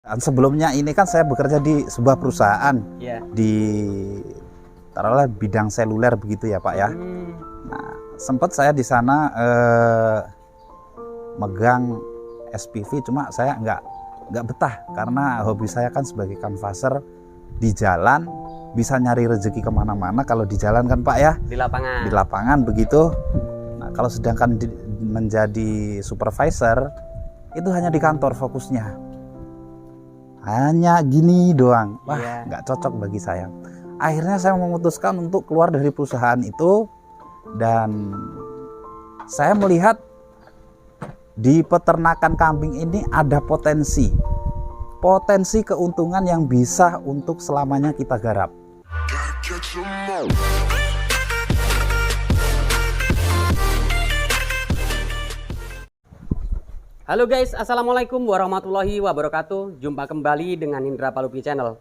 Sebelumnya ini kan saya bekerja di sebuah perusahaan di taruhlah bidang seluler begitu ya Pak ya. Nah, sempat saya di sana megang SPV, cuma saya nggak betah karena hobi saya kan sebagai canvasser di jalan, bisa nyari rezeki kemana-mana kalau di jalan kan Pak ya, di lapangan begitu. Nah, kalau sedangkan menjadi supervisor itu hanya di kantor fokusnya, hanya gini doang. Wah, nggak cocok bagi saya. Akhirnya saya memutuskan untuk keluar dari perusahaan itu, dan saya melihat di peternakan kambing ini ada potensi keuntungan yang bisa untuk selamanya kita garap. Halo guys, assalamualaikum warahmatullahi wabarakatuh. Jumpa kembali dengan Indra Palupi Channel.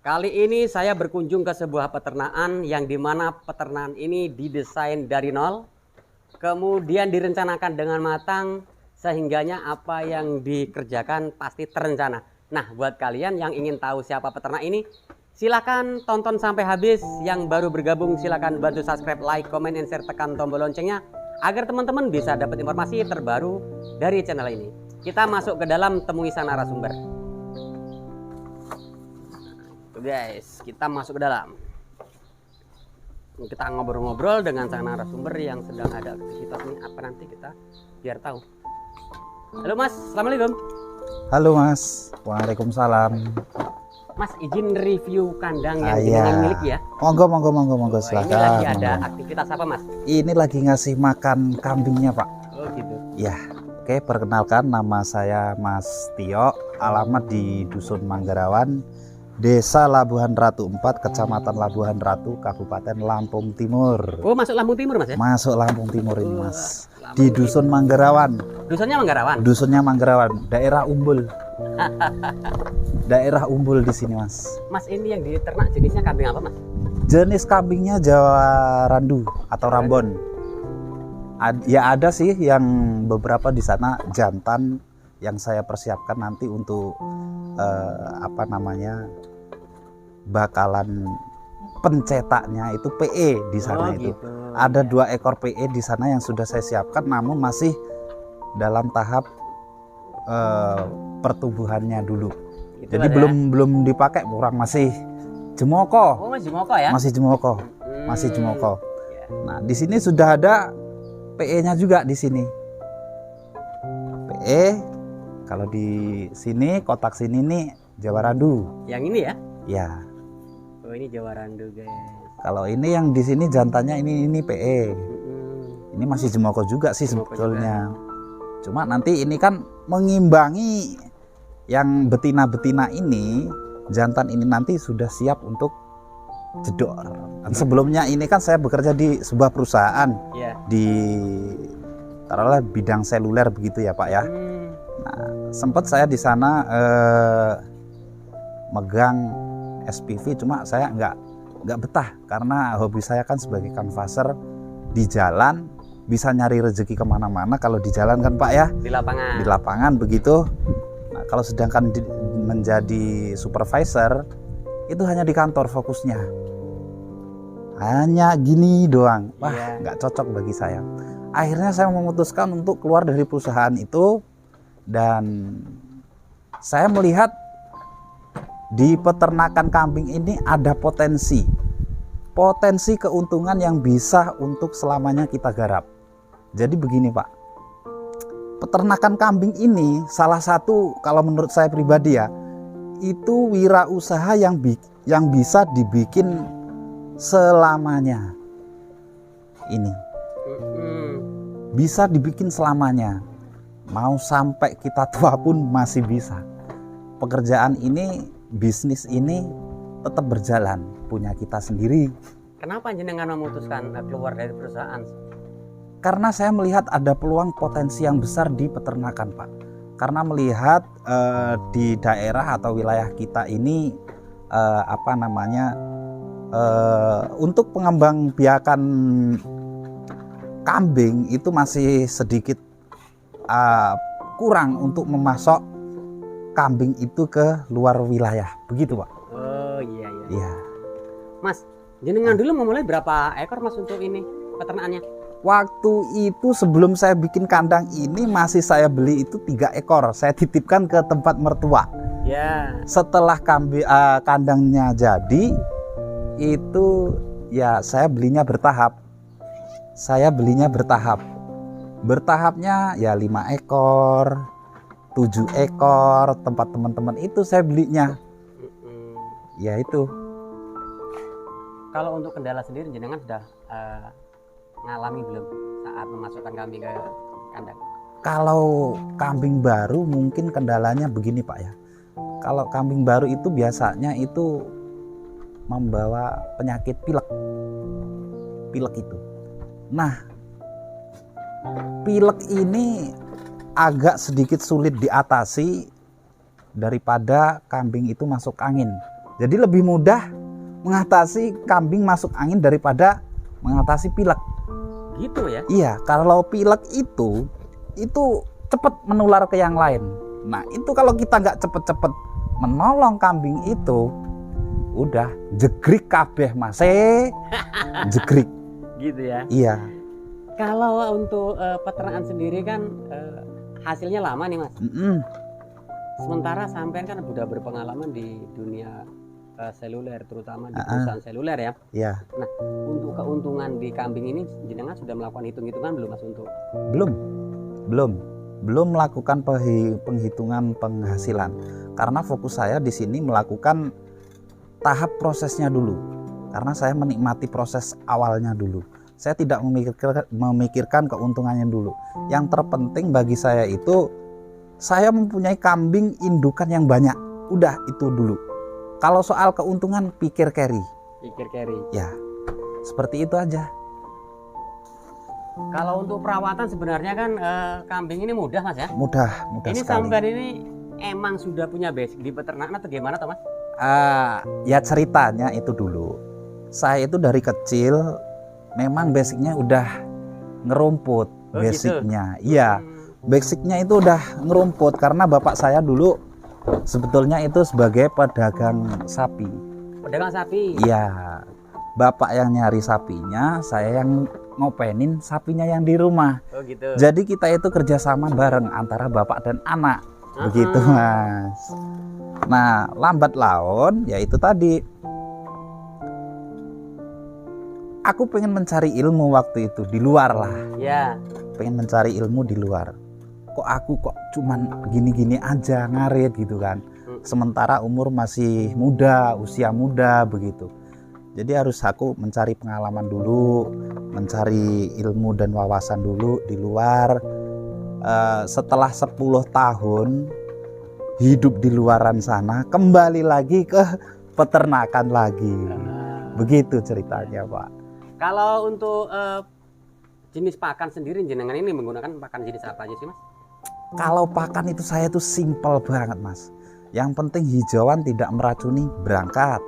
Kali ini saya berkunjung ke sebuah peternakan yang dimana peternakan ini didesain dari nol, kemudian direncanakan dengan matang, sehingganya apa yang dikerjakan pasti terencana. Nah, buat kalian yang ingin tahu siapa peternak ini, silakan tonton sampai habis. Yang baru bergabung silakan bantu subscribe, like, comment, and share, tekan tombol loncengnya agar teman-teman bisa dapat informasi terbaru dari channel ini. Kita masuk ke dalam temui sang narasumber. Tuh guys, kita masuk ke dalam. Kita ngobrol-ngobrol dengan sang narasumber yang sedang ada aktivitas ini. Apa nanti kita biar tahu. Halo Mas, assalamualaikum. Halo Mas, waalaikumsalam. Mas, izin review kandang yang jenengan miliki ya. Monggo silakan. Ini lagi ada aktivitas apa Mas? Ini lagi ngasih makan kambingnya Pak. Oh gitu. Ya, oke, perkenalkan, nama saya Mas Tio, alamat di Dusun Manggarawan, Desa Labuhan Ratu 4, Kecamatan Labuhan Ratu, Kabupaten Lampung Timur. Oh, masuk Lampung Timur Mas ya? Masuk Lampung Timur ini Mas. Di Dusun Manggarawan. Dusunnya Manggarawan? Dusunnya Manggarawan, daerah Umbul. Daerah Umbul di sini Mas. Mas, ini yang diternak jenisnya kambing apa Mas? Jenis kambingnya Jawa Randu atau Rambon. Ya ada sih yang beberapa di sana jantan yang saya persiapkan nanti untuk bakalan pencetaknya itu PE di sana. Itu gitu. ada 2 ekor PE di sana yang sudah saya siapkan, namun masih dalam tahap pertumbuhannya dulu. Gitu. Jadi belum dipakai, kurang, masih jemoko. Oh, masih jemoko ya? Masih jemoko. Nah, di sini sudah ada PE-nya juga di sini. PE, kalau di sini kotak sini nih Jawa Randu. Yang ini ya? Ya. Oh, ini Jawa Randu guys. Kalau ini yang di sini jantannya ini PE. Ini masih jemoko juga sih sebetulnya. Cuma nanti ini kan mengimbangi yang betina-betina ini, jantan ini nanti sudah siap untuk jedor. Dan sebelumnya ini kan saya bekerja di sebuah perusahaan di taruhlah bidang seluler begitu ya Pak ya. Nah, sempat saya di sana megang SPV, cuma saya nggak betah karena hobi saya kan sebagai canvasser di jalan, bisa nyari rezeki kemana-mana kalau di jalan kan Pak ya, di lapangan begitu. Nah, kalau sedangkan menjadi supervisor itu hanya di kantor fokusnya, hanya gini doang. Wah, nggak cocok bagi saya. Akhirnya saya memutuskan untuk keluar dari perusahaan itu, dan saya melihat di peternakan kambing ini ada potensi keuntungan yang bisa untuk selamanya kita garap. Jadi begini Pak, peternakan kambing ini salah satu, kalau menurut saya pribadi ya, itu wirausaha yang bisa dibikin selamanya. Ini bisa dibikin selamanya, mau sampai kita tua pun masih bisa. Pekerjaan ini, bisnis ini tetap berjalan, punya kita sendiri. Kenapa jenengan memutuskan keluar dari perusahaan? Karena saya melihat ada peluang potensi yang besar di peternakan Pak. Karena melihat di daerah atau wilayah kita ini untuk pengembangbiakan kambing itu masih sedikit kurang untuk memasok kambing itu ke luar wilayah, begitu Pak. Oh iya iya. Iya. Mas, jenengan dulu memulai berapa ekor Mas untuk ini peternakannya? Waktu itu sebelum saya bikin kandang ini masih saya beli itu 3 ekor. Saya titipkan ke tempat mertua. Ya. Setelah kandangnya jadi, itu ya saya belinya bertahap. Bertahapnya ya 5 ekor, 7 ekor, tempat teman-teman itu saya belinya. Ya itu. Kalau untuk kendala sendiri jenengan sudah ngalami belum saat memasukkan kambing ke kandang? Kalau kambing baru mungkin kendalanya begini Pak ya. Kalau kambing baru itu biasanya itu membawa penyakit pilek itu. Nah, pilek ini agak sedikit sulit diatasi daripada kambing itu masuk angin. Jadi lebih mudah mengatasi kambing masuk angin daripada mengatasi pilek. Gitu ya? Iya, kalau pilek itu cepat menular ke yang lain. Nah, itu kalau kita nggak cepet-cepet menolong kambing itu, udah jegrik kabeh Mas. Jegrik. Gitu ya? Iya. Kalau untuk peternakan sendiri kan hasilnya lama nih Mas. Sementara sampean kan sudah berpengalaman di dunia seluler, terutama di perusahaan seluler ya. Iya. Nah, untuk keuntungan di kambing ini jenengan sudah melakukan hitung-hitungan belum Mas untuk? Belum melakukan penghitungan penghasilan. Karena fokus saya di sini melakukan tahap prosesnya dulu. Karena saya menikmati proses awalnya dulu. Saya tidak memikirkan keuntungannya dulu. Yang terpenting bagi saya itu saya mempunyai kambing indukan yang banyak. Udah itu dulu. Kalau soal keuntungan pikir carry. Ya, seperti itu aja. Kalau untuk perawatan sebenarnya kan kambing ini mudah Mas ya? Mudah ini sekali. Sampean ini emang sudah punya basic di peternakan atau gimana Mas? Ya ceritanya itu dulu. Saya itu dari kecil memang basicnya udah ngerumput. Basicnya, gitu? Iya. Basicnya itu udah ngerumput karena bapak saya dulu sebetulnya itu sebagai pedagang sapi. Pedagang sapi? Iya. Bapak yang nyari sapinya, saya yang ngopenin sapinya yang di rumah. Oh gitu. Jadi kita itu kerjasama bareng antara bapak dan anak. Begitu Mas. Nah, lambat laun ya itu tadi. Aku pengen mencari ilmu waktu itu di luar lah. Ya. Pengen mencari ilmu di luar. Kok cuman gini-gini aja ngarit gitu kan. Sementara umur masih muda, usia muda begitu. Jadi harus aku mencari pengalaman dulu, mencari ilmu dan wawasan dulu di luar. Setelah 10 tahun hidup di luaran sana, kembali lagi ke peternakan lagi. Begitu ceritanya Pak. Kalau untuk jenis pakan sendiri jenengan ini menggunakan pakan jenis apa aja sih Mas? Kalau pakan itu saya tuh simpel banget Mas. Yang penting hijauan tidak meracuni berangkat.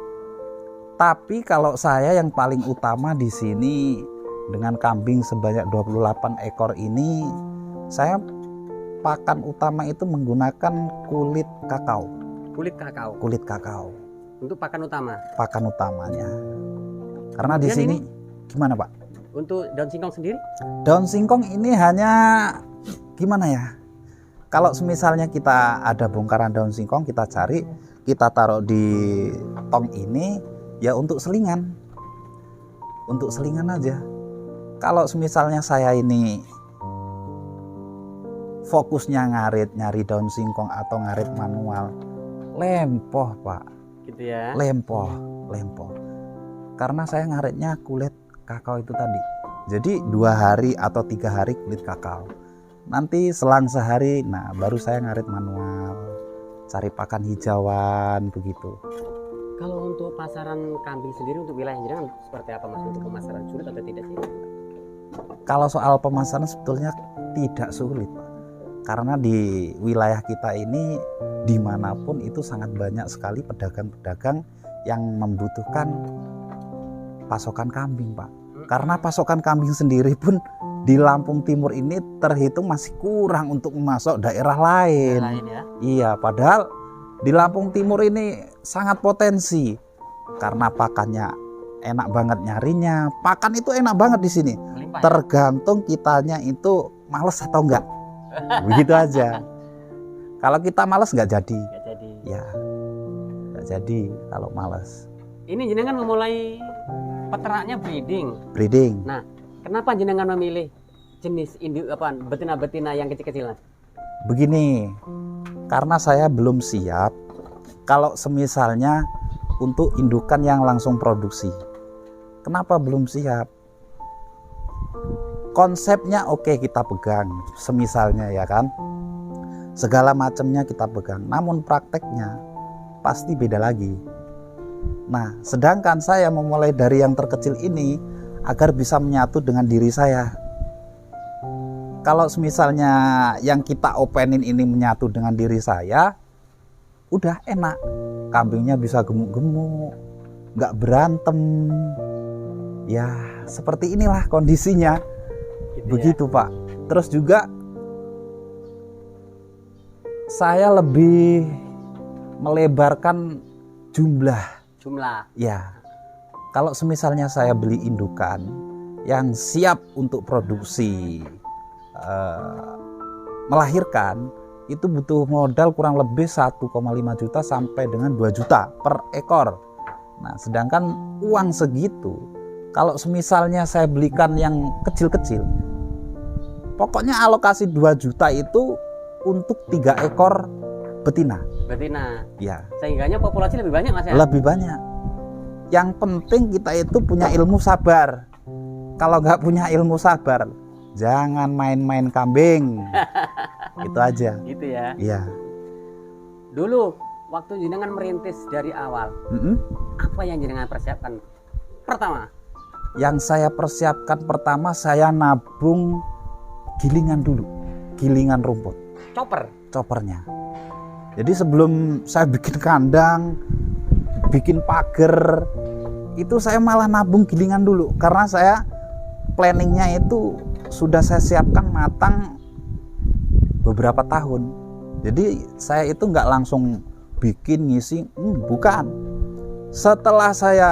Tapi kalau saya yang paling utama di sini dengan kambing sebanyak 28 ekor ini, saya pakan utama itu menggunakan kulit kakao. Kulit kakao. Untuk pakan utama. Pakan utamanya. Karena di Kemudian sini ini, gimana Pak? untuk daun singkong sendiri? Daun singkong ini hanya gimana ya? Kalau misalnya kita ada bongkaran daun singkong, kita cari, kita taruh di tong ini, ya untuk selingan. Untuk selingan aja. Kalau misalnya saya ini fokusnya ngarit, nyari daun singkong atau ngarit manual, lempoh Pak. Gitu ya. Lempoh. Karena saya ngaritnya kulit kakao itu tadi. Jadi 2 hari atau 3 hari kulit kakao. Nanti selang sehari, nah baru saya ngarit manual, cari pakan hijauan begitu. Kalau untuk pasaran kambing sendiri untuk wilayah jenengan seperti apa Mas? Untuk pemasaran sulit atau tidak sih? Kalau soal pemasaran sebetulnya tidak sulit, karena di wilayah kita ini dimanapun itu sangat banyak sekali pedagang-pedagang yang membutuhkan pasokan kambing Pak. Karena pasokan kambing sendiri pun di Lampung Timur ini terhitung masih kurang untuk memasok daerah lain. Ya? Iya, padahal Di Lampung Timur ini sangat potensi karena pakannya enak banget nyarinya. Pakan itu enak banget di sini. Melimpah ya? Tergantung kitanya itu males atau enggak. Begitu aja. Kalau kita males nggak jadi. Nggak jadi. Ya, nggak jadi kalau males. Ini jenengan memulai peternaknya Breeding. Nah, kenapa jenengan memilih jenis betina-betina yang kecil-kecil, Mas? Begini, karena saya belum siap kalau semisalnya untuk indukan yang langsung produksi. Kenapa belum siap? Konsepnya oke kita pegang, semisalnya ya kan. Segala macamnya kita pegang, namun prakteknya pasti beda lagi. Nah, sedangkan saya memulai dari yang terkecil ini agar bisa menyatu dengan diri saya. Kalau misalnya yang kita openin ini menyatu dengan diri saya, udah enak. Kambingnya bisa gemuk-gemuk, nggak berantem. Ya, seperti inilah kondisinya. Gitu Begitu ya? Pak. Terus juga saya lebih melebarkan jumlah. Ya, kalau semisalnya saya beli indukan yang siap untuk produksi melahirkan, itu butuh modal kurang lebih 1,5 juta sampai dengan 2 juta per ekor. Nah, sedangkan uang segitu, kalau semisalnya saya belikan yang kecil-kecil, pokoknya alokasi 2 juta itu untuk 3 ekor betina. Ya. Sehingganya populasi lebih banyak, Mas ya? Lebih banyak. Yang penting kita itu punya ilmu sabar. Kalau nggak punya ilmu sabar, jangan main-main kambing. Itu aja. Gitu ya. Iya. Dulu waktu jenengan merintis dari awal, apa yang jenengan persiapkan pertama? Yang saya persiapkan pertama, saya nabung gilingan dulu, gilingan rumput. Choppernya. Jadi sebelum saya bikin kandang, bikin pagar, itu saya malah nabung gilingan dulu, karena saya planningnya itu sudah saya siapkan matang beberapa tahun. Jadi saya itu nggak langsung bikin ngisi, bukan. Setelah saya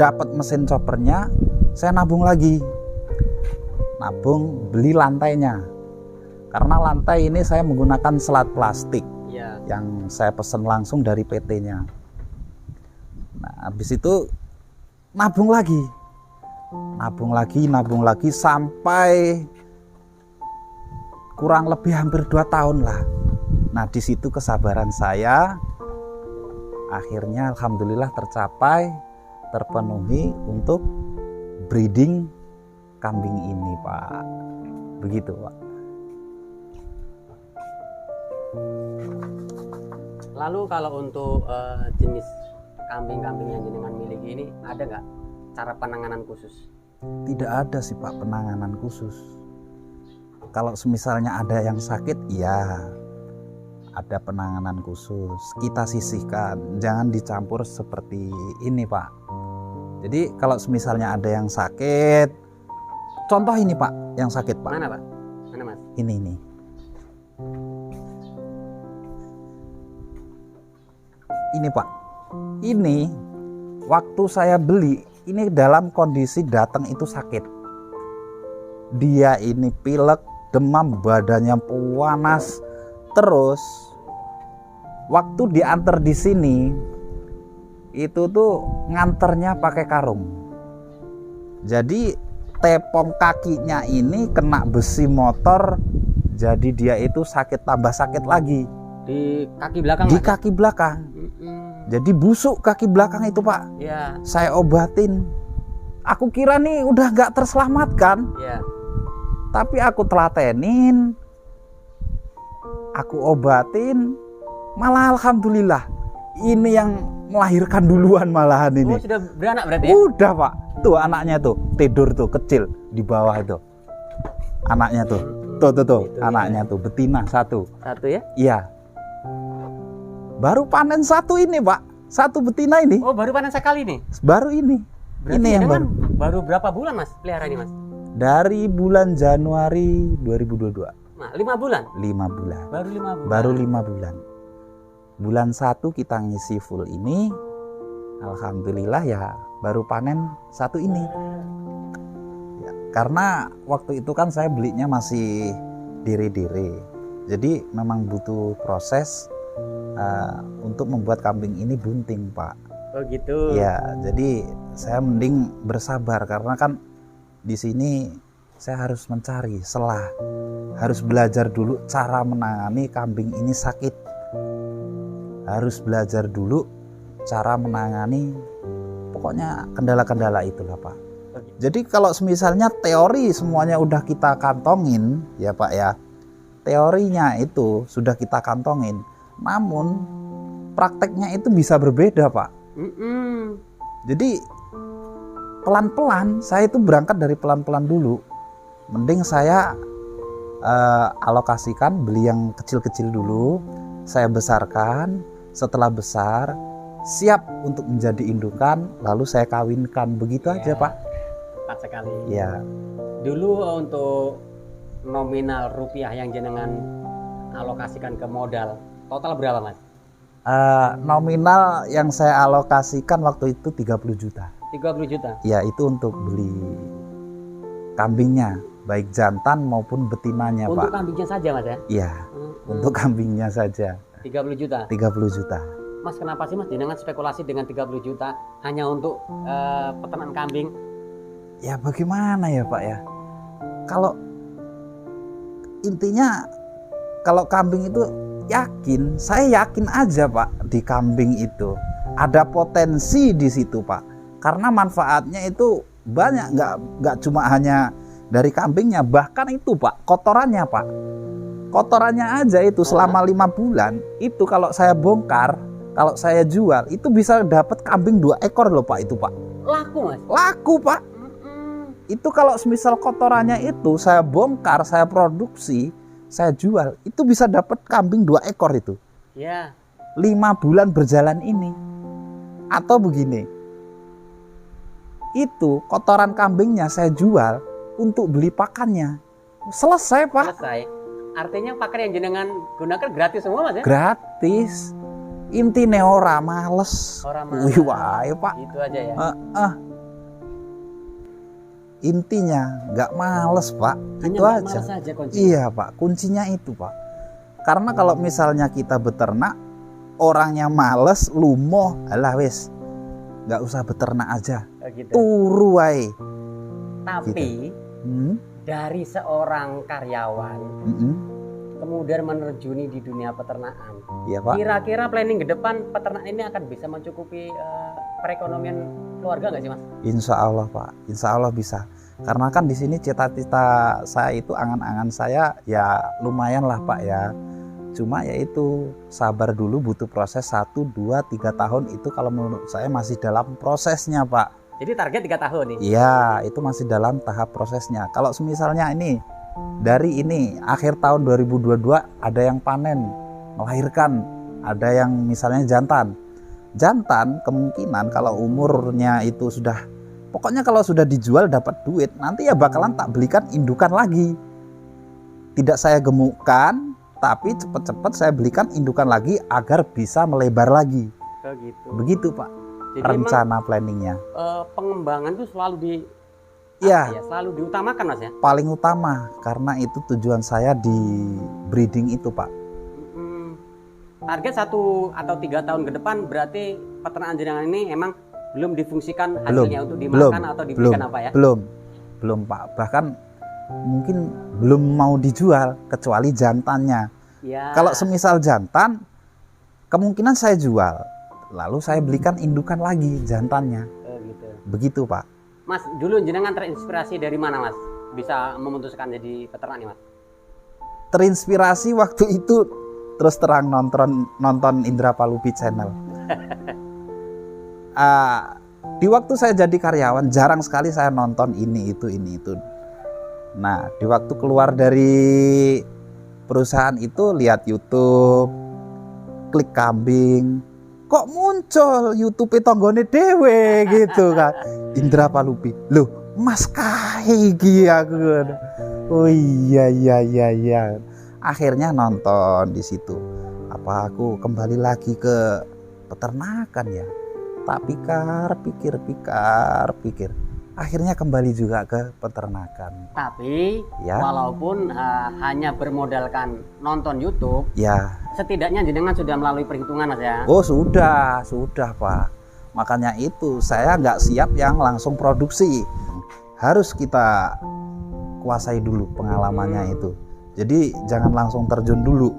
dapat mesin choppernya, saya nabung lagi, beli lantainya. Karena lantai ini saya menggunakan selat plastik yang saya pesan langsung dari PT-nya. Nah, habis itu nabung lagi sampai kurang lebih hampir 2 tahun lah. Nah, di situ kesabaran saya akhirnya alhamdulillah terpenuhi untuk breeding kambing ini, Pak. Begitu, Pak. Lalu kalau untuk jenis kambing-kambing yang jenengan miliki ini, ada nggak cara penanganan khusus? Tidak ada sih Pak penanganan khusus. Kalau misalnya ada yang sakit, ya ada penanganan khusus. Kita sisihkan, jangan dicampur seperti ini Pak. Jadi kalau misalnya ada yang sakit, contoh ini Pak, yang sakit Pak. Mana Pak? Mana Mas? Ini. Ini Pak, ini waktu saya beli, ini dalam kondisi datang itu sakit. Dia ini pilek, demam, badannya panas. Terus waktu diantar di sini, itu tuh nganternya pakai karung. Jadi tepong kakinya ini kena besi motor, jadi dia itu sakit, tambah sakit lagi. Di kaki belakang? Di kaki belakang. Jadi busuk kaki belakang itu Pak. Ya. Saya obatin. Aku kira nih udah gak terselamatkan. Ya. Tapi aku telatenin, aku obatin, malah alhamdulillah ini yang melahirkan duluan malahan ini. Oh, sudah beranak berarti ya? Udah Pak. Tuh anaknya tuh tidur tuh kecil di bawah itu. Anaknya tuh. Tuh anaknya tuh betina satu. Satu ya? Iya. Baru panen satu ini Pak, satu betina ini. Oh, baru panen sekali nih? Baru ini. Berarti ini yang baru berapa bulan Mas pelihara ini Mas? Dari bulan Januari 2022. Nah, 5 bulan? 5 bulan. Baru 5 bulan. Baru 5 bulan. bulan 1 kita ngisi full ini, alhamdulillah ya baru panen 1 ini. Ya, karena waktu itu kan saya belinya masih dire-dire, jadi memang butuh proses untuk membuat kambing ini bunting, Pak. Oh gitu. Ya, jadi saya mending bersabar karena kan di sini saya harus mencari selah, harus belajar dulu cara menangani kambing ini sakit, harus belajar dulu cara menangani pokoknya kendala-kendala itulah, Pak. Jadi kalau misalnya teori semuanya udah kita kantongin ya Pak ya, teorinya itu sudah kita kantongin, namun prakteknya itu bisa berbeda, Pak. Jadi pelan-pelan, saya itu berangkat dari pelan-pelan dulu. Mending saya alokasikan beli yang kecil-kecil dulu, saya besarkan, setelah besar siap untuk menjadi indukan, lalu saya kawinkan, begitu aja Pak. Tepat sekali. Ya. Dulu untuk nominal rupiah yang jenengan alokasikan ke modal total berapa Mas? Nominal yang saya alokasikan waktu itu 30 juta. 30 juta? Ya, itu untuk beli kambingnya, baik jantan maupun betinanya, untuk Pak. Untuk kambingnya saja Mas ya? Iya, untuk kambingnya saja. 30 juta? 30 juta. Mas, kenapa sih Mas jenengan spekulasi dengan 30 juta hanya untuk peternakan kambing? Ya bagaimana ya Pak ya, kalau intinya kalau kambing itu yakin, saya yakin aja Pak, di kambing itu ada potensi di situ Pak, karena manfaatnya itu banyak, nggak cuma hanya dari kambingnya, bahkan itu Pak, kotorannya Pak, kotorannya aja itu selama 5 bulan itu kalau saya bongkar, kalau saya jual itu bisa dapat kambing 2 ekor loh Pak, itu Pak. Laku Mas? Laku Pak. Itu kalau semisal kotorannya itu saya bongkar, saya produksi, saya jual, itu bisa dapat kambing 2 ekor itu. Ya. 5 bulan berjalan ini. Atau begini, itu kotoran kambingnya saya jual untuk beli pakannya. Selesai Pak. Selesai. Artinya pakan yang jenengan gunakan gratis semua Mas ya? Gratis. Intine ora males. Ora males. Wih wae Pak. Itu aja ya. Intinya nggak males Pak. Hanya itu aja. Iya Pak, kuncinya itu Pak. Karena kalau misalnya kita beternak, orangnya males, lumoh, alah wis, nggak usah beternak aja, gitu. Turu wae. Tapi gitu. Dari seorang karyawan kemudian menerjuni di dunia peternakan, ya, Pak. Kira-kira planning ke depan peternak ini akan bisa mencukupi perekonomian keluarga nggak sih Mas? Insya Allah Pak, insya Allah bisa. Karena kan di sini cita-cita saya itu, angan-angan saya ya lumayan lah Pak ya. Cuma ya itu sabar dulu, butuh proses 1, 2, 3 tahun itu kalau menurut saya masih dalam prosesnya Pak. Jadi target 3 tahun nih? Iya, itu masih dalam tahap prosesnya. Kalau misalnya ini dari ini akhir tahun 2022 ada yang panen, melahirkan, ada yang misalnya jantan. Jantan kemungkinan kalau umurnya itu sudah, pokoknya kalau sudah dijual dapat duit, nanti ya bakalan tak belikan indukan lagi. Tidak saya gemukkan, tapi cepat-cepat saya belikan indukan lagi agar bisa melebar lagi. Oh gitu. Begitu Pak. Jadi rencana planningnya. Pengembangan itu selalu selalu diutamakan Mas ya? Paling utama, karena itu tujuan saya di breeding itu Pak. Target 1 atau 3 tahun ke depan berarti peternakan jenengan ini emang belum difungsikan hasilnya untuk dimakan atau diberikan apa ya? Belum Pak, bahkan mungkin belum mau dijual kecuali jantannya. Ya. Kalau semisal jantan, kemungkinan saya jual, lalu saya belikan indukan lagi jantannya. Gitu. Begitu Pak. Mas, dulu jenengan terinspirasi dari mana Mas? Bisa memutuskan jadi peternak nih Mas? Terinspirasi waktu itu terus terang nonton Indra Palupi Channel. Di waktu saya jadi karyawan jarang sekali saya nonton ini itu. Nah, di waktu keluar dari perusahaan itu lihat YouTube, klik kambing, kok muncul YouTube tonggone dewe gitu kan. Indra Palupi, loh Mas kae iki aku. Oh iya. Akhirnya nonton di situ. apa aku kembali lagi ke peternakan ya? Tak pikir, akhirnya kembali juga ke peternakan. Tapi Ya. walaupun hanya bermodalkan nonton YouTube, Ya, setidaknya jenengan sudah melalui perhitungan Mas ya. oh sudah Pak. Makanya itu saya nggak siap yang langsung produksi. Harus kita kuasai dulu pengalamannya itu. Jadi jangan langsung terjun dulu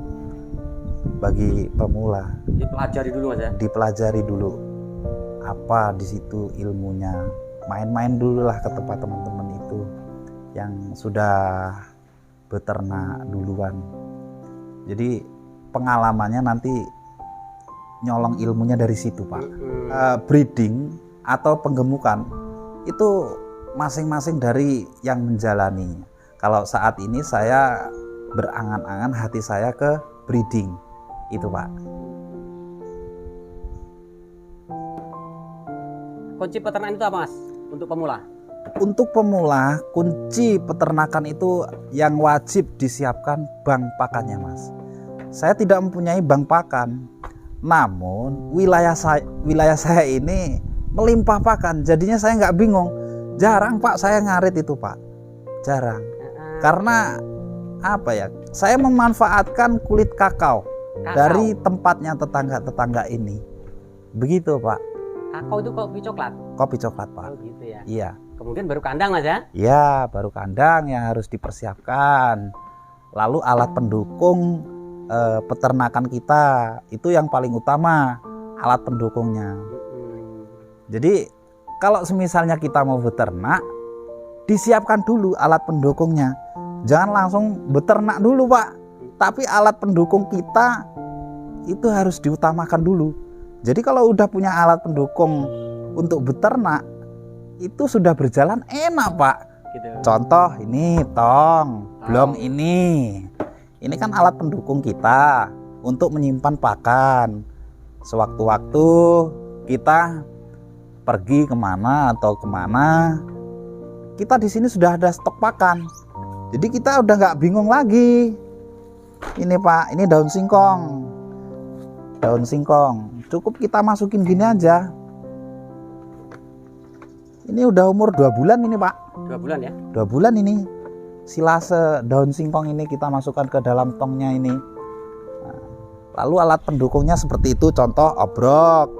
bagi pemula. Dipelajari dulu Mas ya. Dipelajari dulu apa di situ ilmunya. Main-main dulu lah ke tempat teman-teman itu yang sudah beternak duluan. Jadi pengalamannya nanti nyolong ilmunya dari situ Pak. Breeding atau penggemukan itu masing-masing dari yang menjalani. Kalau saat ini saya berangan-angan hati saya ke breeding itu Pak. Kunci peternakan itu apa Mas untuk pemula? Untuk pemula, kunci peternakan itu yang wajib disiapkan bank pakannya Mas. Saya tidak mempunyai bank pakan, namun wilayah saya ini melimpah pakan, jadinya saya nggak bingung. Jarang Pak saya ngarit itu Pak, jarang. Karena apa ya? Saya memanfaatkan kulit kakao dari tempatnya tetangga-tetangga ini. Begitu Pak. Kakao itu kopi coklat. Kopi coklat Pak. Oh gitu ya. Iya. Kemudian baru kandang Mas ya. Ya, baru kandang yang harus dipersiapkan. Lalu alat pendukung peternakan kita itu yang paling utama, alat pendukungnya. Jadi kalau semisalnya kita mau beternak, disiapkan dulu alat pendukungnya. Jangan langsung beternak dulu Pak. Tapi alat pendukung kita itu harus diutamakan dulu. Jadi kalau udah punya alat pendukung untuk beternak, itu sudah berjalan enak Pak. Gitu. Contoh ini tong, blong ini kan alat pendukung kita untuk menyimpan pakan. Sewaktu-waktu kita pergi kemana atau kemana, kita di sini sudah ada stok pakan. Jadi kita udah nggak bingung lagi. Ini Pak, ini daun singkong. Cukup kita masukin gini aja. Ini udah umur 2 bulan ini Pak. 2 bulan ya. 2 bulan ini. Silase daun singkong ini kita masukkan ke dalam tongnya ini. Nah, lalu alat pendukungnya seperti itu, contoh obrok,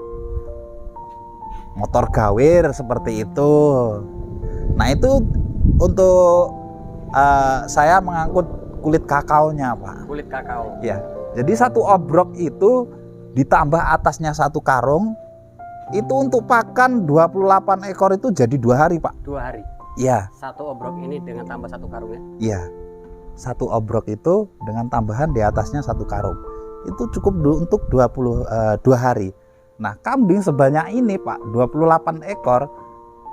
motor gawir seperti itu. Nah itu untuk saya mengangkut kulit kakaonya Pak. Kulit kakao. Ya, jadi satu obrok itu ditambah atasnya satu karung, itu untuk pakan 28 ekor itu jadi 2 hari Pak. 2 hari. Iya. Satu obrok ini dengan tambah satu karungnya. Iya. Satu obrok itu dengan tambahan di atasnya satu karung. Itu cukup untuk 2 hari. Nah, kambing sebanyak ini Pak, 28 ekor.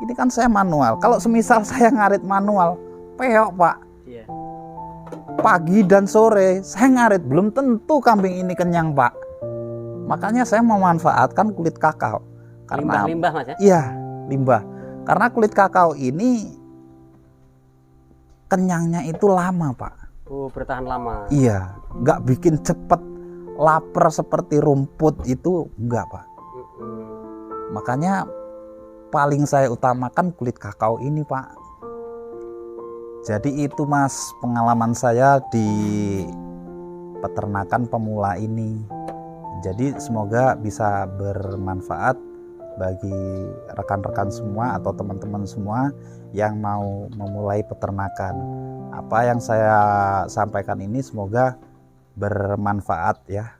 Ini kan saya manual. Kalau semisal saya ngarit manual, peok Pak. Iya. Pagi dan sore saya ngarit, belum tentu kambing ini kenyang Pak. Makanya saya memanfaatkan kulit kakao. Karena limbah Mas ya? Iya, limbah. Karena kulit kakao ini kenyangnya itu lama Pak. Oh, bertahan lama. Iya, nggak bikin cepet lapar seperti rumput itu enggak Pak. Makanya paling saya utamakan kulit kakao ini Pak. Jadi itu Mas pengalaman saya di peternakan pemula ini. Jadi semoga bisa bermanfaat bagi rekan-rekan semua atau teman-teman semua yang mau memulai peternakan. Apa yang saya sampaikan ini semoga bermanfaat ya.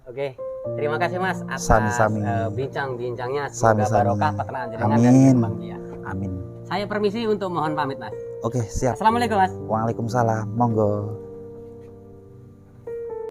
Oke, terima kasih Mas atas Sami-sami. bincang-bincangnya. Semoga Sami-sami. barokah peternakan jenengan dan Amin. berkembang biak. Amin. Saya permisi untuk mohon pamit Mas. Oke, siap. Assalamualaikum Mas. Waalaikumsalam. Monggo.